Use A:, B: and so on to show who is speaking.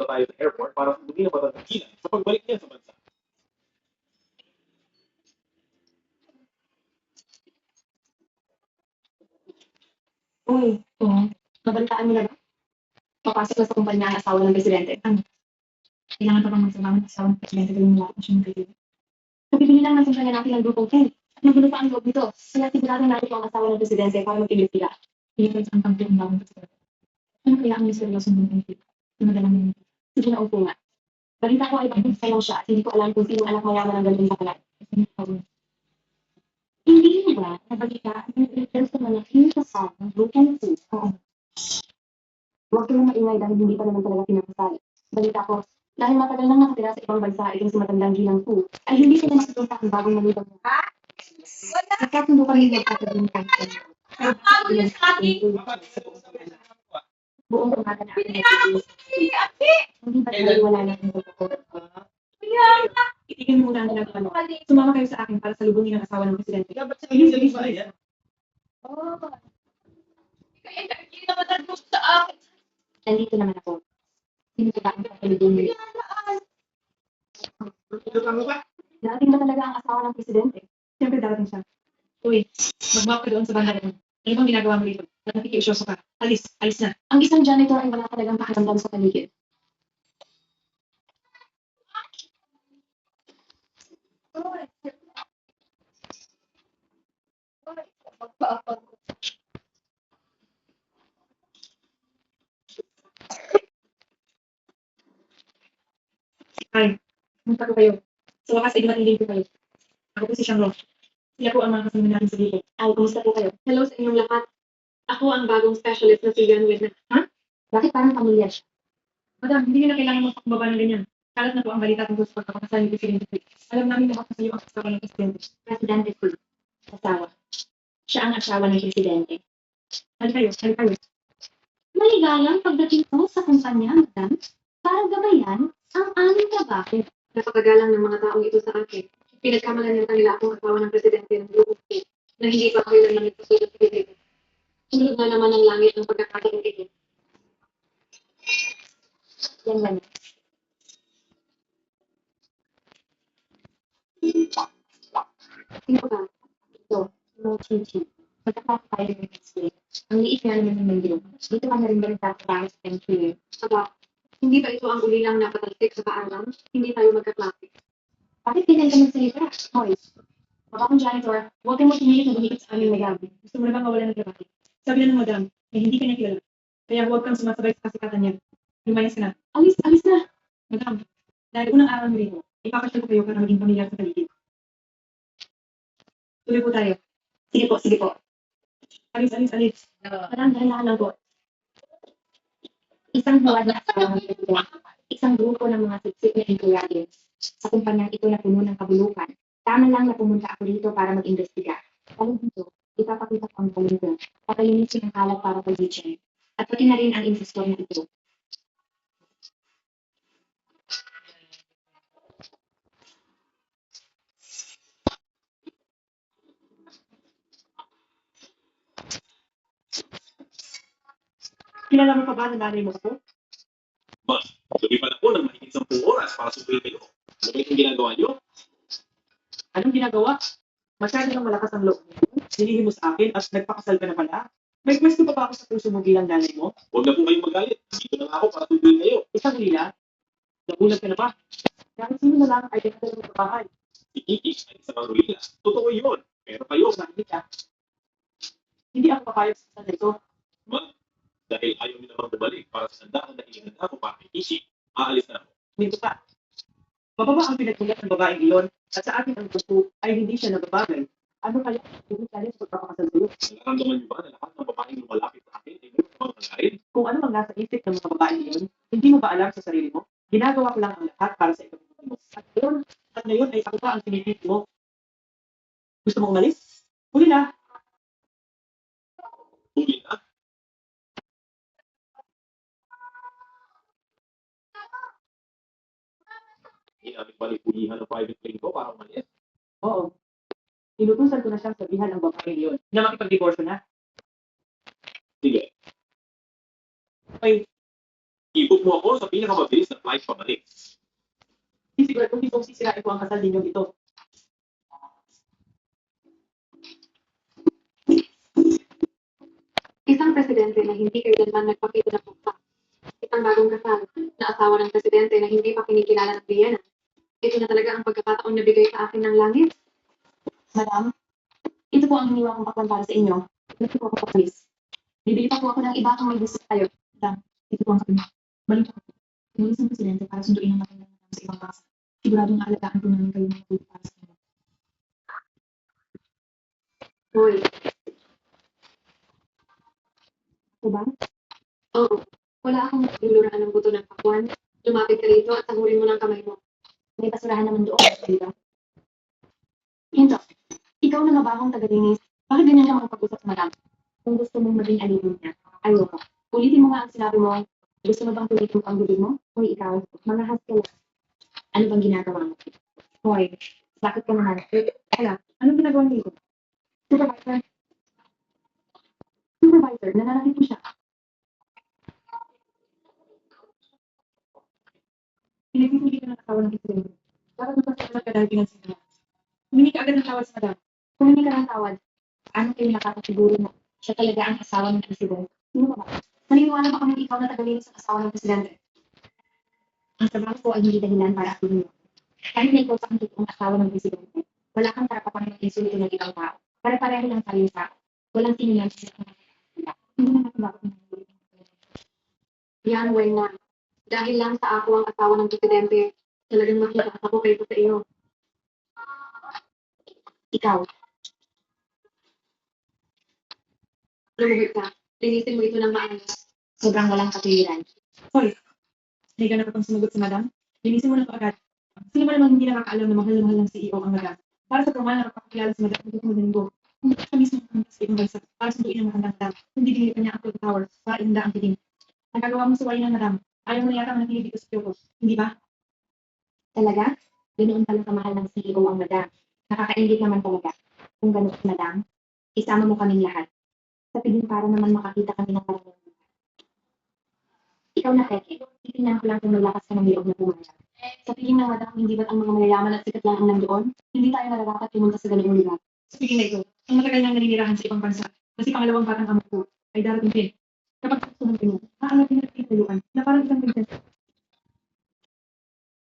A: tayo sa airport para sundin ang matandang ginang sa pagbalik niya sa bansa.
B: Uy, nabalitaan mo na ba? Papasok na sa kumpanya ang asawa ng presidente. Ano? Kailangan pa bang magsama ng asawa ng presidente kung wala pa siya magkaibigan? Nabibili lang ng kumpanya natin ng grupong 10. At nagulo pa ang loob nito. Kaya siguradong natin ang asawa ng presidente para mag-imbestiga. Hindi pa ang kampi ang bagong presidente. Ano kaya ang misteryosong buong ito? Pinadalang mo nito. Sige na upo nga. Balita ko ay bagong sayaw siya at hindi ko alam kung sino anak mayaman ang galing sa kalat. Hindi mo ba nabalita ang pinag-reference sa malaking kasal ng grupong 2? Oo. Huwag kayong maingay dahil hindi pa naman talaga pinapasali. Balita ko, dahil matagal nang nakatira sa ibang bansa itong si matandang Ginang Po, ay hindi sila nagsusunta ang bagong nalibang mo. Nagkasundo kami magkakaroon ng buong umaga na ako hindi ba tayo wala na ang pagkakot? Itigil mo muna ang ginagawa mo. Sumama kayo sa akin para salubungin ang asawa ng presidente.
A: Hindi ba yan?
B: Nandito naman ako. Sino ba ang salubungin? Darating ba talaga ang asawa ng presidente? Siyempre darating siya. Uy, mag-map ka doon sa banda rin. Ano bang ginagawa mo dito? At nakikiusyoso ka. Alis na. Ang isang janitor ay wala talagang pakiramdam sa paligid. Ay, punta ko kayo. Sa wakas ay dumating ko kayo. Ako po si Shanglo. Sila po ang mga kasama natin sa dito. Ay, kumusta po kayo? Hello sa inyong lahat. Ako ang bagong specialist na si Jan Wedna. Ha? Bakit parang pamilyar siya? Madam, hindi nyo na kailangan magpakababa ng ganyan. Kalat na po ang balita tungkol sa pagkakasal ni Presidente Cruz. Alam namin lahat na sa iyo ang asawa ng Presidente. Presidente Cruz. Asawa. Siya ang asawa ng Presidente. Halika kayo. Maligayang pagdating ko sa kumpanya, madam, para gabayan ang aming trabaho. Napakagalang ng mga taong ito sa akin. Pinagkamalan nila nila akong asawa ng presidente ng grupo ko na hindi pa kailan namin pasulat sa bibig. Sunod na naman ang langit ng pagkakataong ito. Yan lang. Sino ba? Ito, no chichi. Pagkakatayo ng explain. Ang liit nga naman ng mundo. Dito ka na rin ba nagtatapos sa entry? Aba, hindi ba ito ang ulilang napatalsik sa paalam? Hindi tayo magkaklase. Bakit ganyan ka magsalita? Hoy, baka kung janitor, huwag kang magpinilit na bumikit sa aming madam. Gusto mo na bang mawalan ng trabaho? Sabi na ng madam, eh hindi ka niya kilala. Kaya huwag kang sumasabay sa kasikatan niya. Lumayas ka na. Alis na! Madam, dahil unang araw mo rito, ipapasyal ko kayo para maging pamilyar sa paligid. Tuloy po tayo. Sige po. Alis. Madam, dahan lang po. Isang huwad na asawa ng presidente, isang grupo ng mga siksik na empleyado. Sa kumpanyang ito na puno ng kabulukan, tama lang na pumunta ako dito para mag-imbestiga. Dahil dito, ipapakita ko ang galing ko, papalinisin ang kalat para kay Richard, at pati na rin ang investor na ito. Kilala mo pa ba na nanay mo ako?
A: Mas, lumipan ako ng mahigit 10 oras para sundin kayo. Ano ba itong ginagawa niyo?
B: Anong ginagawa? Masyado nang malakas ang loob mo. Hinihim mo sa akin at nagpakasal ka na pala. May pwesto pa ba ako sa puso mo bilang nanay mo?
A: Huwag na po kayong magalit. Dito na nga ako para sundin kayo.
B: Isang hila? Nagulat ka na ba? Kahit sino na lang ay dekada ng bahay.
A: Si Kiki ay isang Mangrulila. Totoo yun. Pero kayo,
B: Mahilig ka. Hindi ako papayag sa sana ito.
A: dahil ayaw niyo namang bumalik para sa sandakan na inihanda ko para kay Kiki, aalis na ako.
B: Dito pa. Mababa ang pinagmulat ng babaeng iyon at sa akin ang gusto ay hindi siya nababagay. Ano kaya ang pinagmulat sa pagpapakasal sa'yo?
A: Nararamdaman niyo ba na lahat ng babaeng lumalapit sa akin ay meron mga hangarin?
B: Kung ano ang nasa isip ng mga babaeng iyon, hindi mo ba alam sa sarili mo? Ginagawa ko lang ang lahat para sa ikabubuti mo. At ngayon ay ako pa ang pinipili mo. Gusto mo umalis? Huli na.
A: Huli na. Ginamit ba ng pulihan ng private plane ko para umalis?
B: Oo. Inutusan ko na siyang sabihan ang babaeng iyon na makipag-divorce na.
A: Sige.
B: Ay,
A: I-book mo ako sa pinakamabilis na flight pabalik.
B: Sigurado hindi po sisirain ko ang kasal ninyo dito. Isang presidente na hindi kailanman nagpakita ng pagpa. Isang bagong kasal na asawa ng presidente na hindi pa kinikilala ng Vienna. Ito na talaga ang pagkakataon na bigay sa akin ng langit. Madam, ito po ang hiniwa kong pakwan para sa inyo. Ito po ako papalis. Bibili pa po ako ng iba kung may gusto kayo. Madam, ito po ang kapin. Balik ako. Pinulis ng presidente para sunduin ang matandang madam sa ibang bansa. Siguradong aalagaan po namin kayo ng mabuti para sa inyo. Hoy. Ako ba? Oo. Wala akong niluraan ng buto ng pakwan. Lumapit ka rito at tagurin mo ng kamay mo. May basurahan naman doon, di ba? Hinto, ikaw na mabahong tagalinis. Bakit ganyan ka makapag-usap sa madam? Kung gusto mong maging alipin niya, ayoko. Ulitin mo nga ang sinabi mo. Gusto mo bang tulitin ang bibig mo? Hoy, ikaw, mangahas ka lang. Ano bang ginagawa mo? Hoy, bakit ka naman? Hala, anong ginagawa niyo dito? Supervisor. Supervisor, nananakit mo siya. Pinagpipili ka ng asawa ng presidente. Bakit magpasalamat ka dahil pinagsigla? Humingi ka agad ng tawad sa madam. Humingi ka ng tawad. Ano kayo nakakasiguro na siya talaga ang asawa ng presidente? Sino ba? Naniniwala ba kami ikaw na tagalinis ang asawa ng presidente? Ang trabaho ko ay hindi dahilan para akulin mo. Kahit na ikaw pa ang totoong asawa ng presidente, wala kang karapatang mag-insulito ng ibang tao. Pare-pareho lang tayo sa walang tingin sa mga hindi na natin dapat nangyayari. Yan, way na. Dahil lang sa ako ang asawa ng presidente, talagang makita ako kayo sa iyo. Ikaw. Lumuhod ka. Linisin mo ito ng maayos. Sobrang walang katuwiran. Hoy, may ganap ka pang sumagot sa madam? Linisin mo na ito agad. Sino ba naman hindi nakakaalam na mahal na mahal ng CEO ang madam? Para sa formal na nakapakilala sa madam, ito mo linggo. Kung siya mismo ang sa ibang bansa, para sunduin ang matandang madam, hindi binili pa niya ang Cloud Tower para inda ang piling. Nagagawa mo sa wali ng madam. Ayaw mo na yata ang nakilig dito sa Kyoto. Hindi ba? Talaga? Ganoon pala kamahal ng CEO ang madam. Nakakaingit naman talaga. Kung ganoon, madam, isama mo kaming lahat. Sa piling para naman makakita kami ng parang ikaw na, Teke. Titingnan ko lang kung may lakas ka ng loob na pumayag. Sa piling ng madam, hindi ba't ang mga mayayaman at sikat lang ang nandoon? Hindi tayo nararapat pumunta sa ganoong lugar. Sa piling na ito, ang matagal nang naninirahan sa ibang bansa, kasi pangalawang batang amo ko ay darating din. Kapag susunod mo, aangat din ang pinagtayuan na parang isang prinsesa.